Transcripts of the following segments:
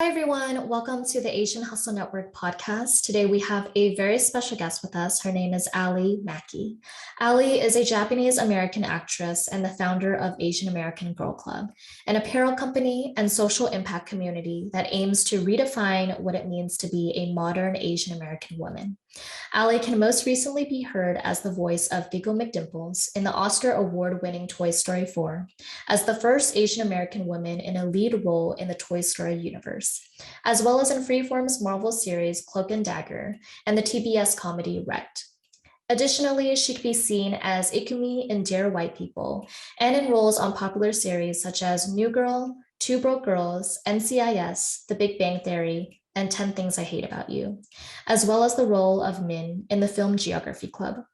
Hi, everyone. Welcome to the Asian Hustle Network podcast. Today, we have a very special guest with us. Her name is Ally Maki. Ally is a Japanese American actress and the founder of Asian American Girl Club, an apparel company and social impact community that aims to redefine what it means to be a modern Asian American woman. Ally can most recently be heard as the voice of Giggle McDimples in the Oscar award winning Toy Story 4, as the first Asian American woman in a lead role in the Toy Story universe, as well as in Freeform's Marvel series Cloak and Dagger and the TBS comedy Wrecked. Additionally, she could be seen as Ikumi in Dear White People and in roles on popular series such as New Girl, Two Broke Girls, NCIS, The Big Bang Theory, and 10 Things I Hate About You, as well as the role of Min in the film Geography Club.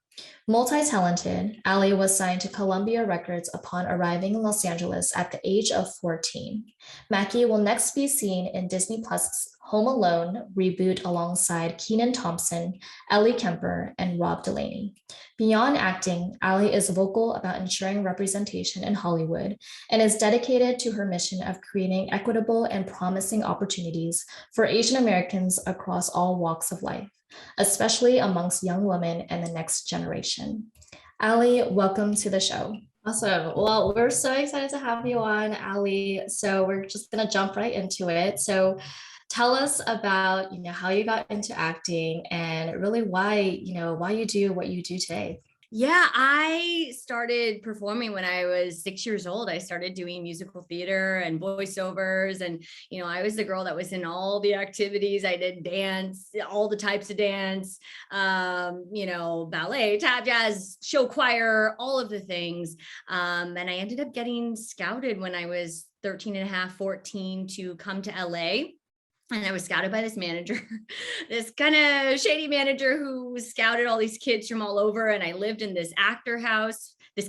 Multi-talented, Ally was signed to Columbia Records upon arriving in Los Angeles at the age of 14. Maki will next be seen in Disney Plus' Home Alone reboot alongside Kenan Thompson, Ellie Kemper, and Rob Delaney. Beyond acting, Ally is vocal about ensuring representation in Hollywood and is dedicated to her mission of creating equitable and promising opportunities for Asian Americans across all walks of life, especially amongst young women and the next generation. Ally, welcome to the show. Awesome. Well, we're so excited to have you on, Ally. So we're just gonna jump right into it. So tell us about, how you got into acting and really why you do what you do today. Yeah, I started performing when I was 6 years old. I started doing musical theater and voiceovers. And, I was the girl that was in all the activities. I did dance, all the types of dance, ballet, tap, jazz, show choir, all of the things. And I ended up getting scouted when I was 13 and a half, 14 to come to LA. And I was scouted by this manager, this kind of shady manager who scouted all these kids from all over. And I lived in this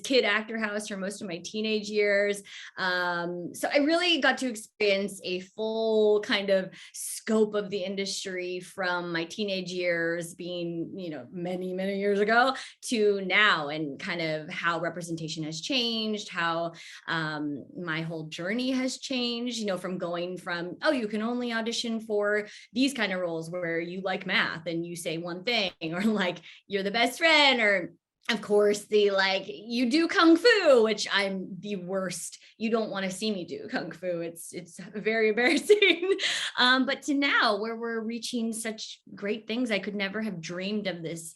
kid actor house for most of my teenage years. So I really got to experience a full kind of scope of the industry from my teenage years being, many, many years ago to now, and kind of how representation has changed, how my whole journey has changed, from going from, oh, you can only audition for these kind of roles where you like math and you say one thing, or like you're the best friend, or of course you do kung fu, which I'm the worst. You don't want to see me do kung fu. It's very embarrassing. But to now where we're reaching such great things, I could never have dreamed of this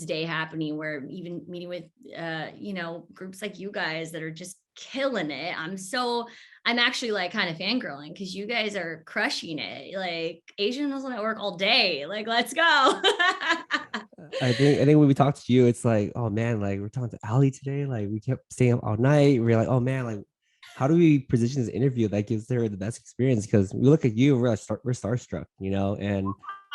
day happening, where even meeting with groups like you guys that are just killing it. I'm actually kind of fangirling because you guys are crushing it. Like Asian Hustle Network all day. Like, let's go. I think when we talked to you, it's like, oh man, like we're talking to Ally today. Like we kept staying up all night. We're like, oh man, like how do we position this interview that gives her the best experience? Because we look at you, we're starstruck, and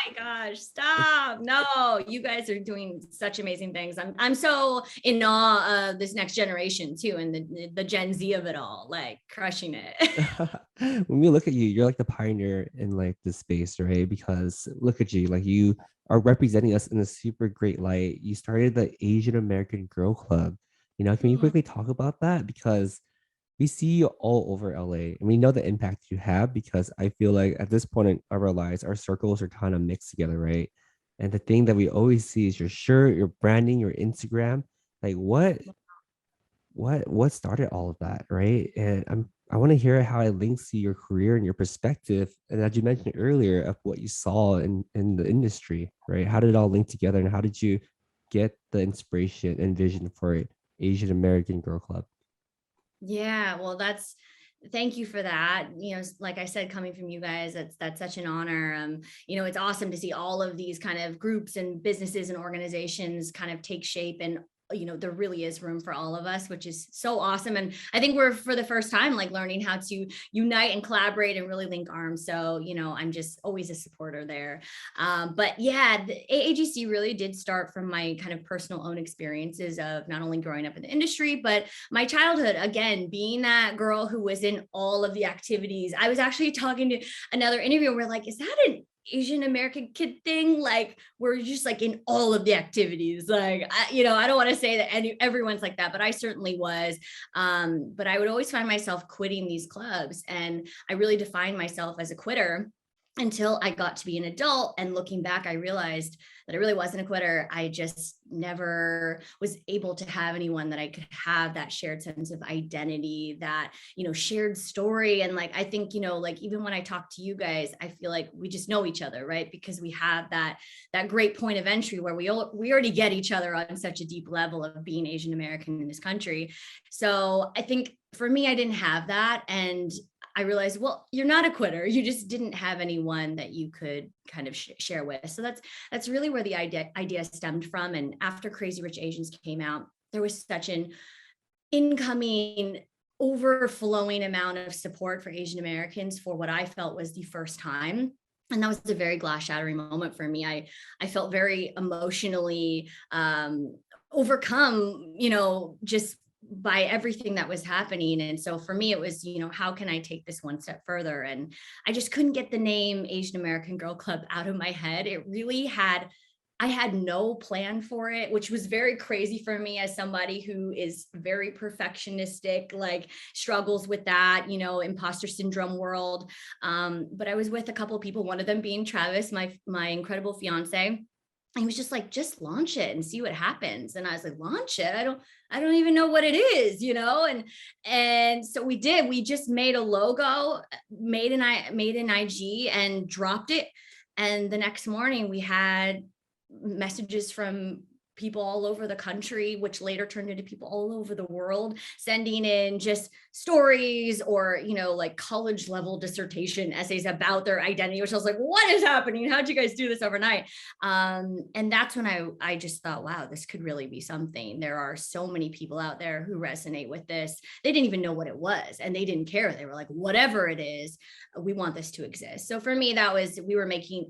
My gosh, stop. No, you guys are doing such amazing things. I'm so in awe of this next generation too, and the Gen Z of it all, like crushing it. when we look at you, you're like the pioneer in like this space, right? Because look at you, like you are representing us in a super great light. You started the Asian American Girl Club. Can you quickly talk about that? Because we see you all over LA, and we know the impact you have, because I feel like at this point of our lives, our circles are kind of mixed together, right? And the thing that we always see is your shirt, your branding, your Instagram. Like what started all of that, right? And I want to hear how it links to your career and your perspective, and as you mentioned earlier, of what you saw in the industry, right? How did it all link together, and how did you get the inspiration and vision for Asian American Girl Club? Yeah, well, thank you for that. Like I said, coming from you guys, that's such an honor. It's awesome to see all of these kind of groups and businesses and organizations kind of take shape, and there really is room for all of us, which is so awesome. And I think we're for the first time learning how to unite and collaborate and really link arms. So I'm just always a supporter there. But yeah, the AAGC really did start from my kind of personal own experiences of not only growing up in the industry, but my childhood, again, being that girl who was in all of the activities. I was actually talking to another interviewer, we're like, is that an Asian American kid thing. Like we're just like in all of the activities. Like, I don't want to say that everyone's like that, but I certainly was. But I would always find myself quitting these clubs, and I really defined myself as a quitter until I got to be an adult. And looking back, I realized that I really wasn't a quitter. I just never was able to have anyone that I could have that shared sense of identity, that, shared story. And like, I think, like even when I talk to you guys, I feel like we just know each other, right? Because we have that great point of entry where we already get each other on such a deep level of being Asian American in this country. So I think for me, I didn't have that. And I realized, well, you're not a quitter. You just didn't have anyone that you could kind of share with. So that's really where the idea stemmed from. And after Crazy Rich Asians came out, there was such an incoming, overflowing amount of support for Asian Americans for what I felt was the first time. And that was a very glass shattering moment for me. I felt very emotionally overcome, just by everything that was happening. And so for me, it was, how can I take this one step further? And I just couldn't get the name Asian American Girl Club out of my head. I had no plan for it, which was very crazy for me as somebody who is very perfectionistic, like struggles with that, imposter syndrome world. But I was with a couple of people, one of them being Travis, my incredible fiance. And he was just like, just launch it and see what happens. And I was like, launch it? I don't even know what it is, And so we did. We just made a logo, made an IG and dropped it. And the next morning we had messages from people all over the country, which later turned into people all over the world, sending in just stories or, like college level dissertation essays about their identity, which I was like, what is happening? How'd you guys do this overnight? And that's when I just thought, wow, this could really be something. There are so many people out there who resonate with this. They didn't even know what it was and they didn't care. They were like, whatever it is, we want this to exist. So for me, we were making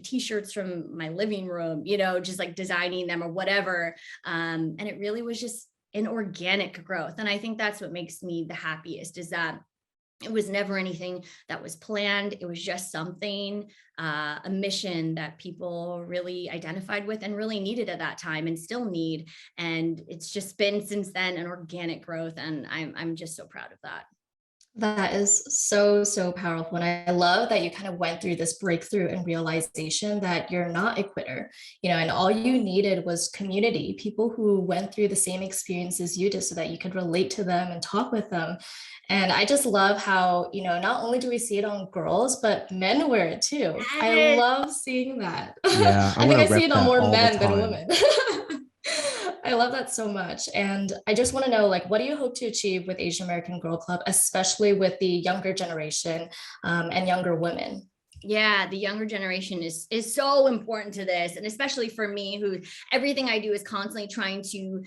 t-shirts from my living room, just like designing them or whatever. And it really was just an organic growth. And I think that's what makes me the happiest, is that it was never anything that was planned. It was just something, a mission that people really identified with and really needed at that time and still need. And it's just been since then an organic growth. And I'm just so proud of that. That is so, so powerful. And I love that you kind of went through this breakthrough and realization that you're not a quitter, and all you needed was community, people who went through the same experiences you did so that you could relate to them and talk with them. And I just love how, not only do we see it on girls, but men wear it too. I love seeing that. Yeah, I think I see it on more all men than women. I love that so much. And I just want to know, like, what do you hope to achieve with Asian American Girl Club, especially with the younger generation and younger women? Yeah, the younger generation is so important to this. And especially for me, who everything I do is constantly trying to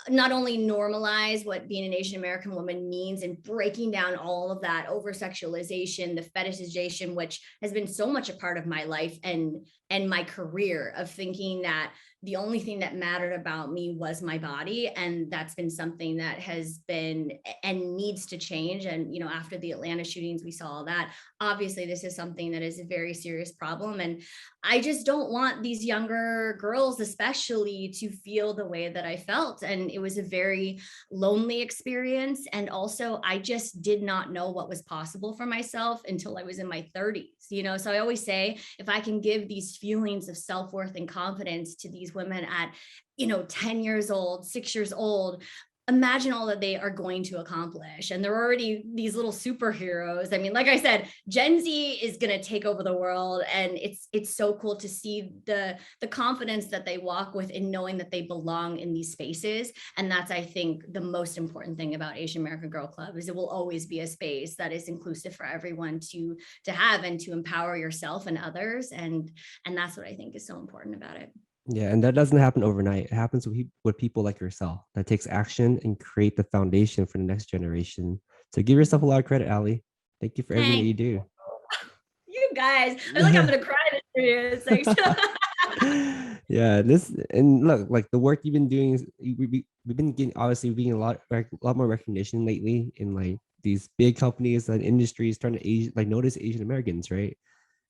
not only normalize what being an Asian American woman means and breaking down all of that over sexualization, the fetishization, which has been so much a part of my life and my career, of thinking that the only thing that mattered about me was my body. And that's been something that has been and needs to change. And, after the Atlanta shootings, we saw all that. Obviously, this is something that is a very serious problem. And I just don't want these younger girls, especially, to feel the way that I felt. And it was a very lonely experience. And also, I just did not know what was possible for myself until I was in my 30s. So I always say, if I can give these feelings of self-worth and confidence to these women at 10 years old, 6 years old, imagine all that they are going to accomplish. And they're already these little superheroes. I mean, like I said, Gen Z is going to take over the world. And it's so cool to see the confidence that they walk with in knowing that they belong in these spaces. And that's, I think, the most important thing about Asian American Girl Club, is it will always be a space that is inclusive for everyone to have and to empower yourself and others. And that's what I think is so important about it. Yeah, and that doesn't happen overnight. It happens with people like yourself that takes action and create the foundation for the next generation. So give yourself a lot of credit, Ally. Thank you for everything that you do. You guys, I feel like I'm gonna cry this year. Yeah, and look, like the work you've been doing is we've been getting a lot more recognition lately in like these big companies and industries trying to notice Asian Americans, right?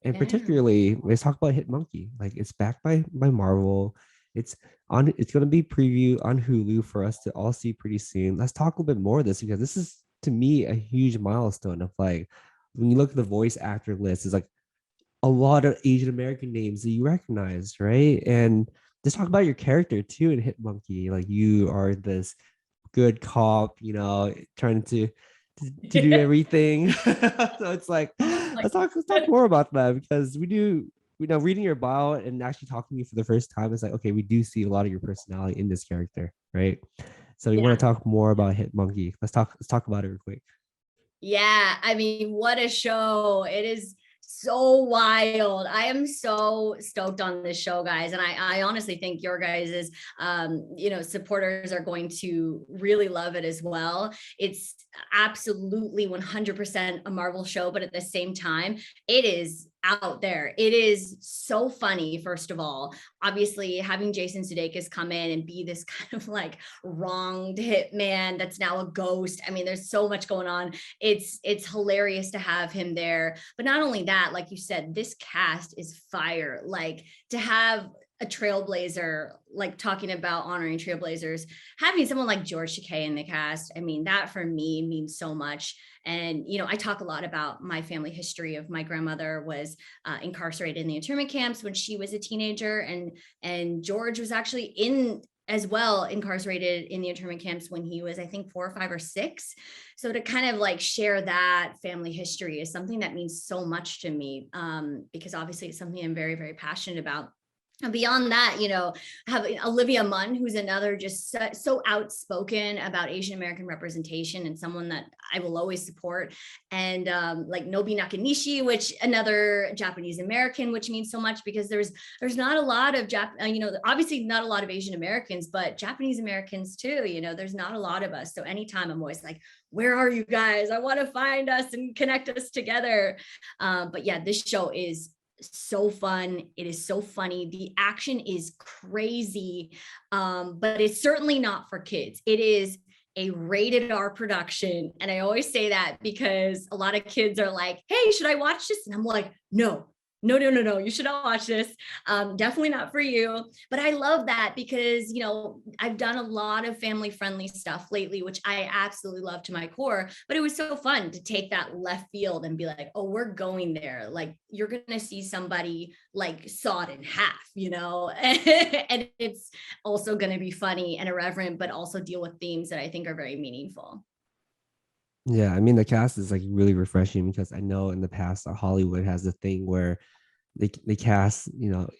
And Yeah. particularly, let's talk about Hit Monkey. Like it's backed by Marvel. It's it's gonna be preview on Hulu for us to all see pretty soon. Let's talk a little bit more of this because this is to me a huge milestone of like when you look at the voice actor list, it's like a lot of Asian American names that you recognize, right? And just talk about your character too in Hit Monkey. Like you are this good cop, trying to do everything. So it's like Like, let's talk more about that because we do reading your bio and actually talking to you for the first time, it's like okay, we do see a lot of your personality in this character, right? So we want yeah. to talk more about Hit Monkey. Let's talk about it real quick. Yeah, I mean, what a show. It is so wild. I am so stoked on this show, guys. And I honestly think your guys' supporters are going to really love it as well. It's absolutely 100% a Marvel show, but at the same time, it is out there. It is so funny, first of all. Obviously, having Jason Sudeikis come in and be this kind of like wronged hitman that's now a ghost. I mean, there's so much going on. It's hilarious to have him there. But not only that, like you said, this cast is fire. Like to have a trailblazer, like talking about honoring trailblazers, having someone like George Takei in the cast, I mean, that for me means so much. And, I talk a lot about my family history of my grandmother was incarcerated in the internment camps when she was a teenager. And George was actually as well incarcerated in the internment camps when he was, I think, 4 or 5 or 6. So to kind of like share that family history is something that means so much to me, because obviously it's something I'm very, very passionate about. And beyond that, having Olivia Munn, who's another just so outspoken about Asian American representation and someone that I will always support. And like Nobi Nakanishi, which another Japanese American, which means so much because there's not a lot of obviously not a lot of Asian Americans, but Japanese Americans too. There's not a lot of us. So anytime I'm always like, where are you guys? I want to find us and connect us together. But yeah, this show is so fun. It is so funny. The action is crazy, but it's certainly not for kids. It is a rated R production. And I always say that because a lot of kids are like, hey, should I watch this? And I'm like, no. You should not watch this. Definitely not for you. But I love that because, I've done a lot of family friendly stuff lately, which I absolutely love to my core. But it was so fun to take that left field and be like, oh, we're going there. Like you're going to see somebody like sawed in half, and it's also going to be funny and irreverent, but also deal with themes that I think are very meaningful. Yeah, I mean the cast is like really refreshing because I know in the past Hollywood has a thing where they cast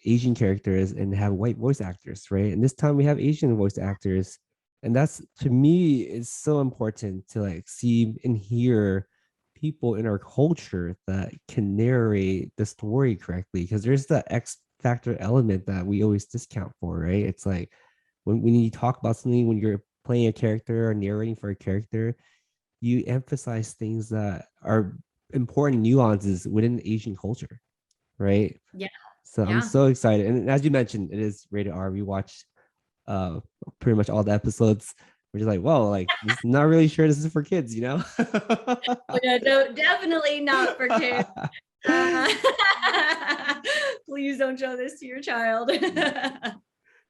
Asian characters and have white voice actors, right? And this time we have Asian voice actors, and that's to me is so important to like see and hear people in our culture that can narrate the story correctly because there's the X factor element that we always discount for, right? It's like when you talk about something when you're playing a character or narrating for a character, you emphasize things that are important nuances within Asian culture, right? Yeah. So I'm Yeah. so excited. And as you mentioned, it is rated R. We watched pretty much all the episodes. We're just like, whoa, like this not really sure this is for kids, Yeah, no, definitely not for kids. Please don't show this to your child.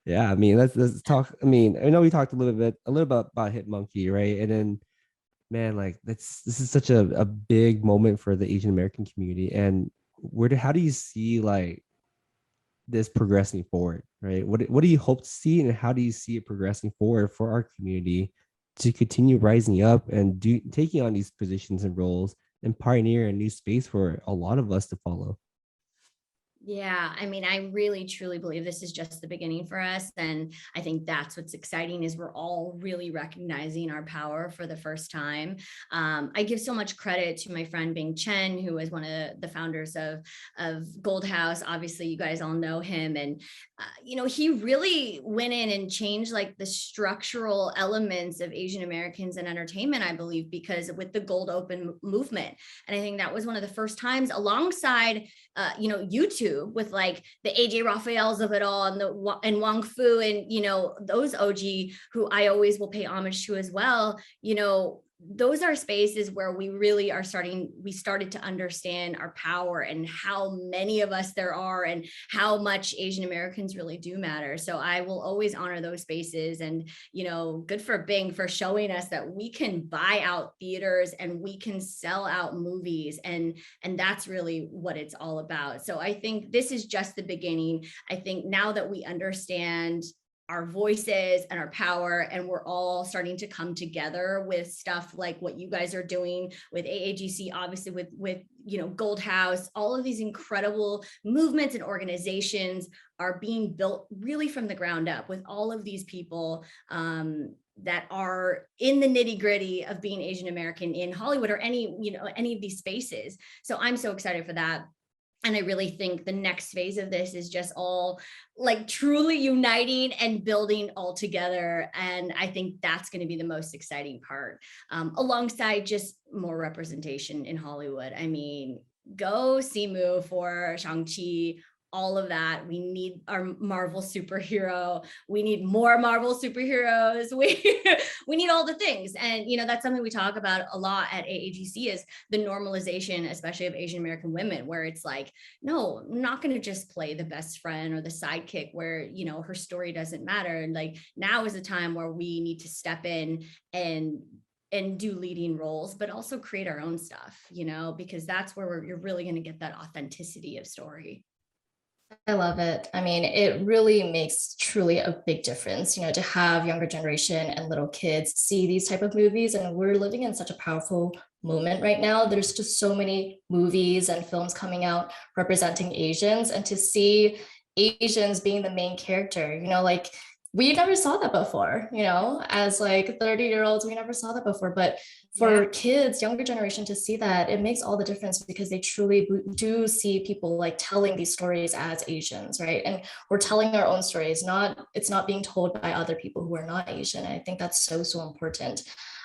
Yeah, I mean, let's talk. I mean, I know we talked a little bit about Hit Monkey, right? And then man, like this is such a big moment for the Asian American community. And how do you see like this progressing forward, right? What do you hope to see and how do you see it progressing forward for our community to continue rising up and taking on these positions and roles and pioneer a new space for a lot of us to follow? Yeah, I mean, I really truly believe this is just the beginning for us. And I think that's what's exciting is we're all really recognizing our power for the first time. I give so much credit to my friend Bing Chen, who was one of the founders of Gold House. Obviously, you guys all know him. And, he really went in and changed like the structural elements of Asian Americans in entertainment, I believe, because with the Gold Open movement. And I think that was one of the first times alongside YouTube with like the AJ Raphaels of it all and Wong Fu and those OG who I always will pay homage to as well. those are spaces where we started to understand our power and how many of us there are and how much Asian Americans really do matter. So I will always honor those spaces, and, good for Bing for showing us that we can buy out theaters and we can sell out movies. And that's really what it's all about. So I think this is just the beginning. I think now that we understand our voices and our power, and we're all starting to come together with stuff like what you guys are doing with AAGC, obviously with Gold House, all of these incredible movements and organizations are being built really from the ground up with all of these people that are in the nitty gritty of being Asian American in Hollywood or any of these spaces. So I'm so excited for that. And I really think the next phase of this is just all like truly uniting and building all together. And I think that's going to be the most exciting part, alongside just more representation in Hollywood. I mean, go Simu for Shang-Chi, all of that. We need our Marvel superhero. We need more Marvel superheroes. We need all the things. And, that's something we talk about a lot at AAGC is the normalization, especially of Asian American women, where it's like, no, I'm not going to just play the best friend or the sidekick where, her story doesn't matter. And like now is a time where we need to step in and do leading roles, but also create our own stuff, because that's where you're really going to get that authenticity of story. I love it. I mean, it really makes truly a big difference, to have younger generation and little kids see these type of movies. And we're living in such a powerful moment right now. There's just so many movies and films coming out representing Asians, and to see Asians being the main character, like we never saw that before, as like 30-year-olds, we never saw that before. But for kids, younger generation to see that, it makes all the difference because they truly do see people like telling these stories as Asians, right? And we're telling our own stories, it's not being told by other people who are not Asian. And I think that's so, so important.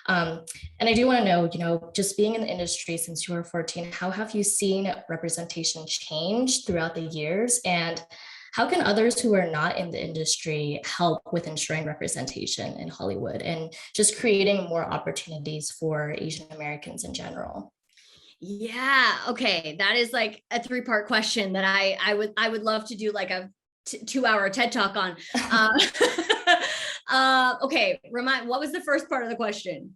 And I do want to know, just being in the industry since you were 14, how have you seen representation change throughout the years? And how can others who are not in the industry help with ensuring representation in Hollywood and just creating more opportunities for Asian Americans in general? Yeah. Okay. That is like a 3-part question that I would love to do like a 2-hour TED talk on. Okay. What was the first part of the question?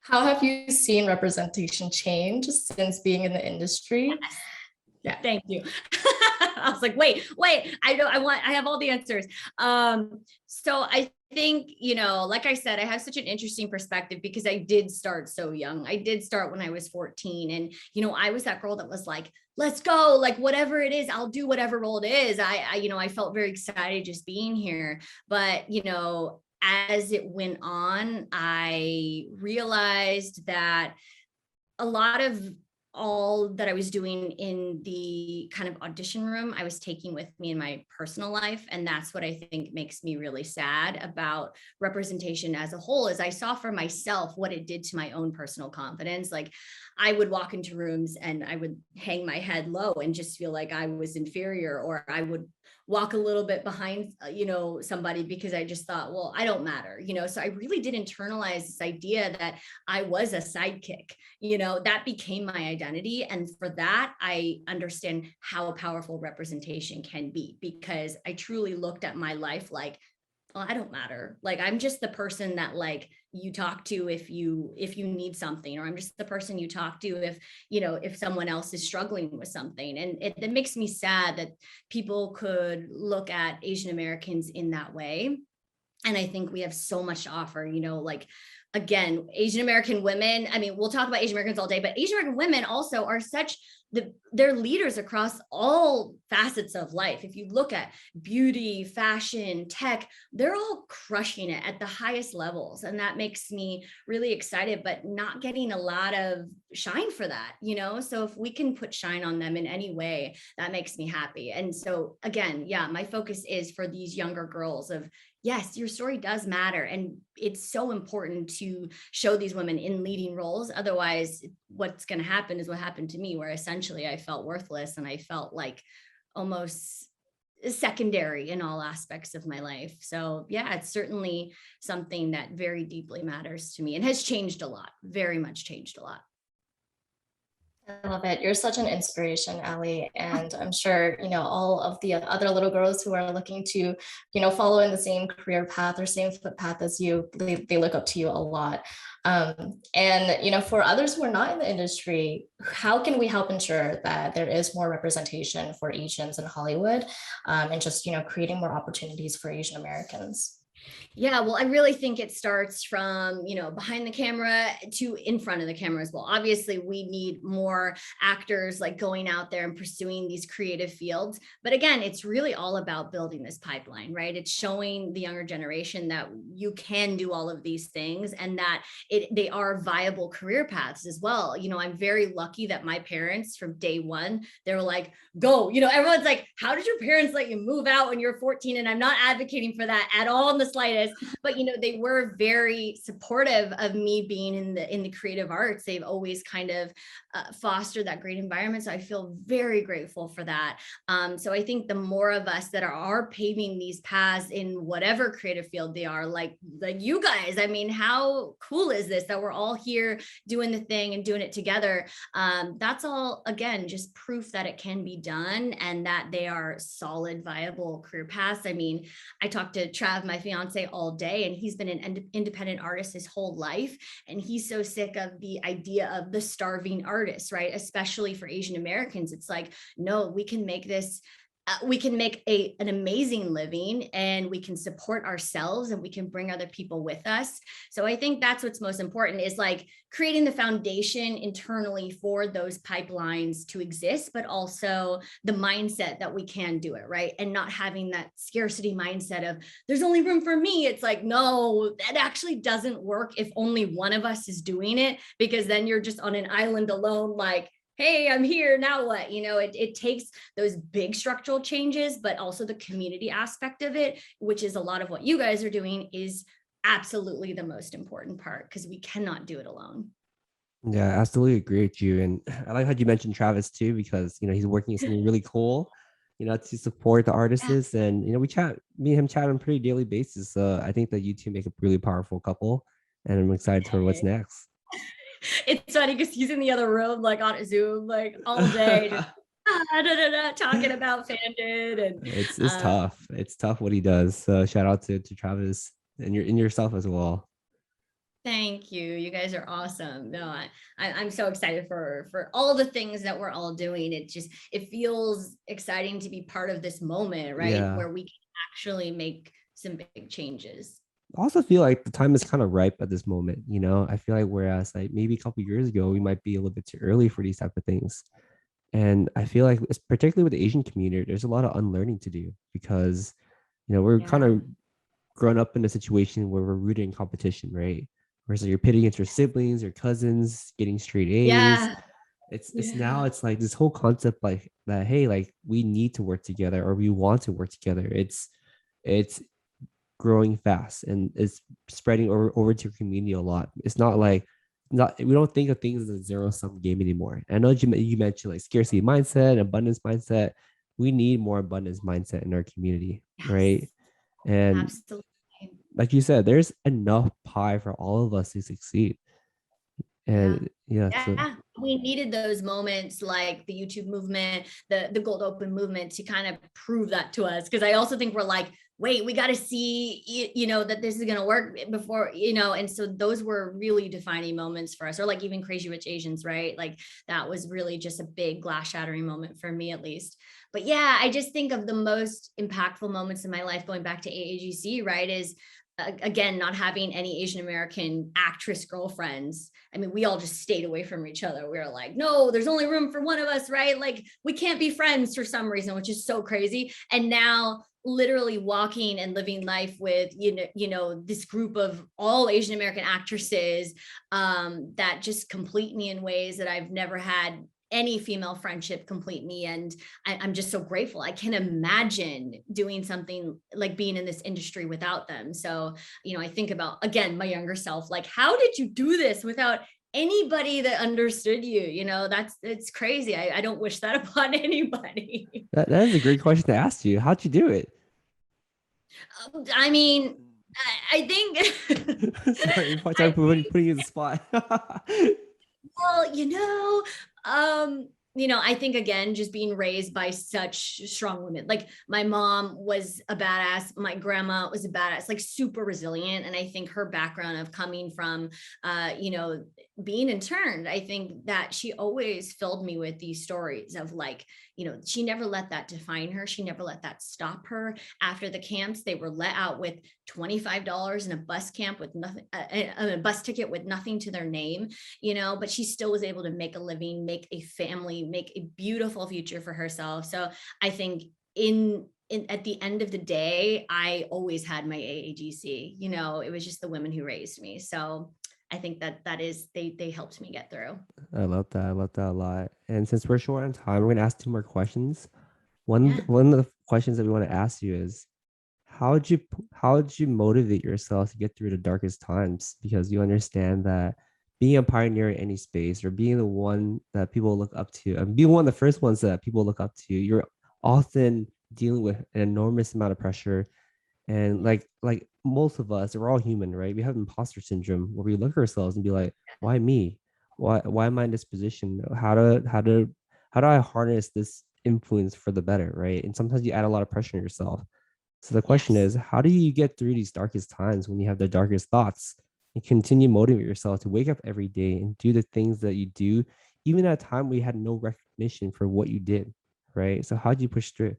How have you seen representation change since being in the industry? Yes. Yeah. Thank you. I was like, wait, I have all the answers. So I think, like I said, I have such an interesting perspective because I did start so young. I did start when I was 14. And, I was that girl that was like, let's go, like whatever it is, I'll do whatever role it is. I felt very excited just being here. But, as it went on, I realized that a lot of all that I was doing in the kind of audition room, I was taking with me in my personal life. And that's what I think makes me really sad about representation as a whole, is I saw for myself what it did to my own personal confidence. Like I would walk into rooms and I would hang my head low and just feel like I was inferior, or I would walk a little bit behind, somebody because I just thought, well, I don't matter, so I really did internalize this idea that I was a sidekick, that became my identity. And for that, I understand how powerful representation can be, because I truly looked at my life like, well, I don't matter. Like, I'm just the person that like you talk to if you need something, or I'm just the person you talk to if someone else is struggling with something. And it makes me sad that people could look at Asian Americans in that way. And I think we have so much to offer, like, again, Asian American women. I mean, we'll talk about Asian Americans all day, but Asian American women also are they're leaders across all facets of life. If you look at beauty, fashion, tech, they're all crushing it at the highest levels. And that makes me really excited, but not getting a lot of shine for that, So if we can put shine on them in any way, that makes me happy. And so again, my focus is for these younger girls of, yes, your story does matter. And it's so important to show these women in leading roles. Otherwise, what's going to happen is what happened to me, where essentially I felt worthless and I felt like almost secondary in all aspects of my life. So yeah, it's certainly something that very deeply matters to me and has changed a lot, very much changed a lot. I love it. You're such an inspiration, Ally. And I'm sure, all of the other little girls who are looking to, follow in the same career path or same footpath as you, they look up to you a lot. And for others who are not in the industry, how can we help ensure that there is more representation for Asians in Hollywood, and just, creating more opportunities for Asian Americans? Yeah, well, I really think it starts from, behind the camera to in front of the camera as well. Obviously, we need more actors like going out there and pursuing these creative fields. But again, it's really all about building this pipeline, right? It's showing the younger generation that you can do all of these things and that they are viable career paths as well. I'm very lucky that my parents from day one, they were like, go, everyone's like, how did your parents let you move out when you're 14? And I'm not advocating for that at all in the slightest, but they were very supportive of me being in the creative arts. They've always kind of fostered that great environment. So I feel very grateful for that. So I think the more of us that are paving these paths in whatever creative field they are, like you guys, I mean, how cool is this that we're all here doing the thing and doing it together? That's all, again, just proof that it can be done and that they are solid, viable career paths. I mean, I talked to Trav, my fiance, all day, and he's been an independent artist his whole life. And he's so sick of the idea of the starving artist, right? Especially for Asian Americans. It's like, no, we can make this we can make an amazing living and we can support ourselves and we can bring other people with us. So I think that's what's most important is like creating the foundation internally for those pipelines to exist, but also the mindset that we can do it, right? And not having that scarcity mindset of there's only room for me. It's like, no, that actually doesn't work if only one of us is doing it, because then you're just on an island alone, like, hey, I'm here, now what? It takes those big structural changes, but also the community aspect of it, which is a lot of what you guys are doing, is absolutely the most important part because we cannot do it alone. Yeah, I absolutely agree with you. And I like how you mentioned Travis too, because he's working on something really cool, to support the artists. And we chat, me and him chat on a pretty daily basis. So I think that you two make a really powerful couple, and I'm excited for what's next. It's funny because he's in the other room, like on a Zoom, like all day, just talking about Fandid, and it's tough. It's tough what he does. So shout out to Travis and yourself as well. Thank you. You guys are awesome. No, I'm so excited for all the things that we're all doing. It feels exciting to be part of this moment, right? Yeah. Where we can actually make some big changes. I also feel like the time is kind of ripe at this moment. I feel like whereas like maybe a couple years ago, we might be a little bit too early for these type of things. And I feel like, particularly with the Asian community, there's a lot of unlearning to do because, we're kind of grown up in a situation where we're rooted in competition, right? Whereas you're pitting against your siblings, your cousins, getting straight A's. Yeah. It's now it's like this whole concept like that, hey, like we need to work together or we want to work together. It's growing fast and it's spreading over to your community a lot. It's not like we don't think of things as a zero-sum game anymore. I know you mentioned like scarcity mindset, abundance mindset. We need more abundance mindset in our community, right? And absolutely, like you said, there's enough pie for all of us to succeed. And we needed those moments like the YouTube movement, the Gold Open movement to kind of prove that to us. Because I also think we're like, wait, we got to see, that this is going to work before, and so those were really defining moments for us, or like even Crazy Rich Asians, right? Like that was really just a big glass shattering moment for me, at least. But yeah, I just think of the most impactful moments in my life going back to AAGC, right? Is again, not having any Asian American actress girlfriends. I mean, we all just stayed away from each other. We were like, no, there's only room for one of us, right? Like we can't be friends for some reason, which is so crazy. And now literally walking and living life with, this group of all Asian American actresses that just complete me in ways that I've never had any female friendship complete me. And I'm just so grateful. I can imagine doing something like being in this industry without them. So, I think about, again, my younger self, like, how did you do this without anybody that understood you, it's crazy. I don't wish that upon anybody. That is a great question to ask you. How'd you do it? I mean, I think Sorry, putting you in the spot. well, I think again, just being raised by such strong women. Like my mom was a badass, my grandma was a badass, like super resilient. And I think her background of coming from, being interned, I think that she always filled me with these stories of like, she never let that define her. She never let that stop her. After the camps, they were let out with $25 in a bus camp with nothing, a bus ticket with nothing to their name, but she still was able to make a living, make a family, make a beautiful future for herself. So I think at the end of the day, I always had my AAGC, it was just the women who raised me. So I think that is, they helped me get through. I love that. I love that a lot. And since we're short on time, we're gonna ask 2 more questions. Yeah. One of the questions that we want to ask you is, how did you motivate yourself to get through the darkest times? Because you understand that being a pioneer in any space, or being the one that people look up to, and being one of the first ones that people look up to, you're often dealing with an enormous amount of pressure. And like most of us, we're all human, right? We have imposter syndrome where we look at ourselves and be like, why me? Why am I in this position? How do I harness this influence for the better, right? And sometimes you add a lot of pressure on yourself. So the question Yes. is, how do you get through these darkest times when you have the darkest thoughts, and continue motivate yourself to wake up every day and do the things that you do, even at a time where you had no recognition for what you did, right? So how do you push through?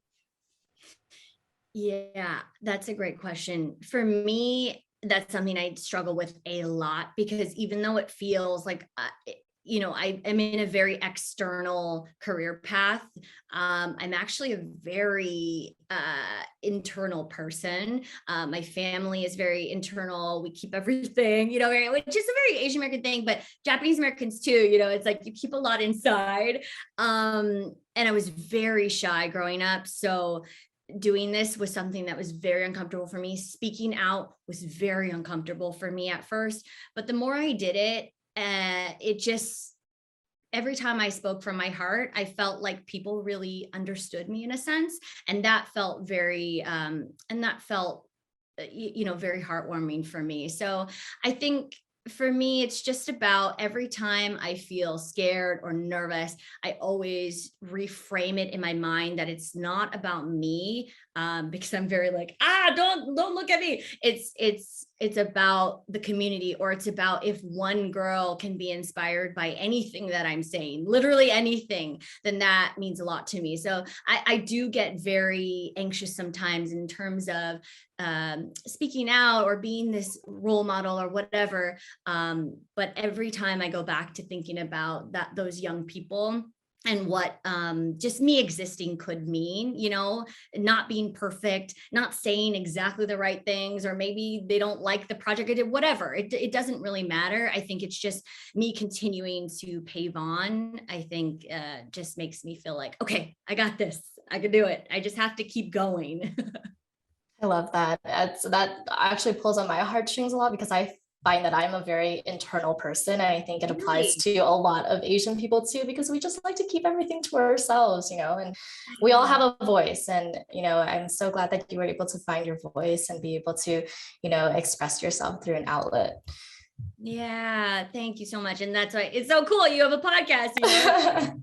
Yeah, that's a great question. For me, that's something I struggle with a lot, because even though it feels like, I am in a very external career path. I'm actually a very internal person. My family is very internal. We keep everything, which is a very Asian American thing, but Japanese Americans too, it's like you keep a lot inside. And I was very shy growing up. So doing this was something that was very uncomfortable for me. Speaking out was very uncomfortable for me at first, but the more I did it, it just, every time I spoke from my heart, I felt like people really understood me in a sense. And that felt very, very heartwarming for me. So I think for me, it's just about every time I feel scared or nervous, I always reframe it in my mind that it's not about me, because I'm very like, don't look at me. It's about the community, or it's about if one girl can be inspired by anything that I'm saying, literally anything, then that means a lot to me. So I do get very anxious sometimes in terms of speaking out or being this role model or whatever. But every time I go back to thinking about those young people and what just me existing could mean, not being perfect, not saying exactly the right things, or maybe they don't like the project I did, whatever. It doesn't really matter. I think it's just me continuing to pave on, I think just makes me feel like, okay, I got this. I can do it. I just have to keep going. I love that. That actually pulls on my heartstrings a lot, because I find that I'm a very internal person. And I think it applies to a lot of Asian people too, because we just like to keep everything to ourselves, and we all have a voice. And, I'm so glad that you were able to find your voice and be able to, express yourself through an outlet. Yeah, thank you so much. And that's why it's so cool. You have a podcast,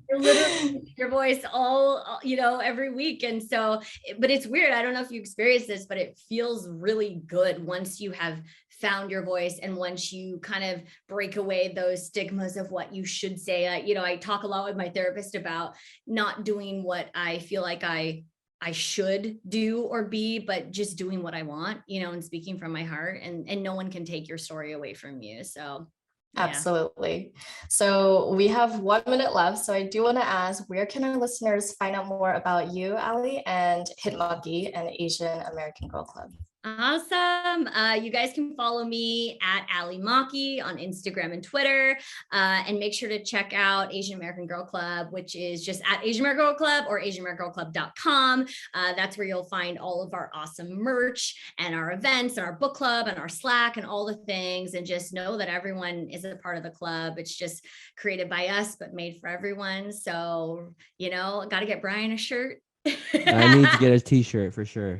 you're literally your voice all, every week. And so, but it's weird. I don't know if you experienced this, but it feels really good once you have found your voice, and once you kind of break away those stigmas of what you should say. I talk a lot with my therapist about not doing what I feel like I should do or be, but just doing what I want, and speaking from my heart, and no one can take your story away from you. So yeah. Absolutely. So we have 1 minute left. So I do want to ask, where can our listeners find out more about you, Ally, and Maki, an Asian American Girl Club? Awesome. You guys can follow me at Ally Maki on Instagram and Twitter. And make sure to check out Asian American Girl Club, which is just at Asian American Girl Club or asianamericangirlclub.com. That's where you'll find all of our awesome merch and our events and our book club and our Slack and all the things. And just know that everyone is a part of the club. It's just created by us, but made for everyone. So, got to get Brian a shirt. I need to get a t-shirt for sure.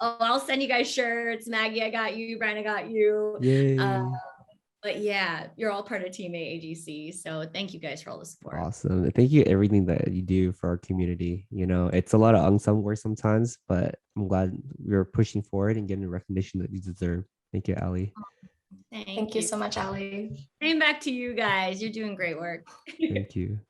Oh, I'll send you guys shirts. Maggie, I got you. Brian, I got you. Yay. But yeah, you're all part of Team AAGC. So thank you guys for all the support. Awesome. Thank you everything that you do for our community. It's a lot of unsung work sometimes, but I'm glad we're pushing forward and getting the recognition that you deserve. Thank you, Ally. Thank you so much, Ally. Same back to you guys. You're doing great work. Thank you.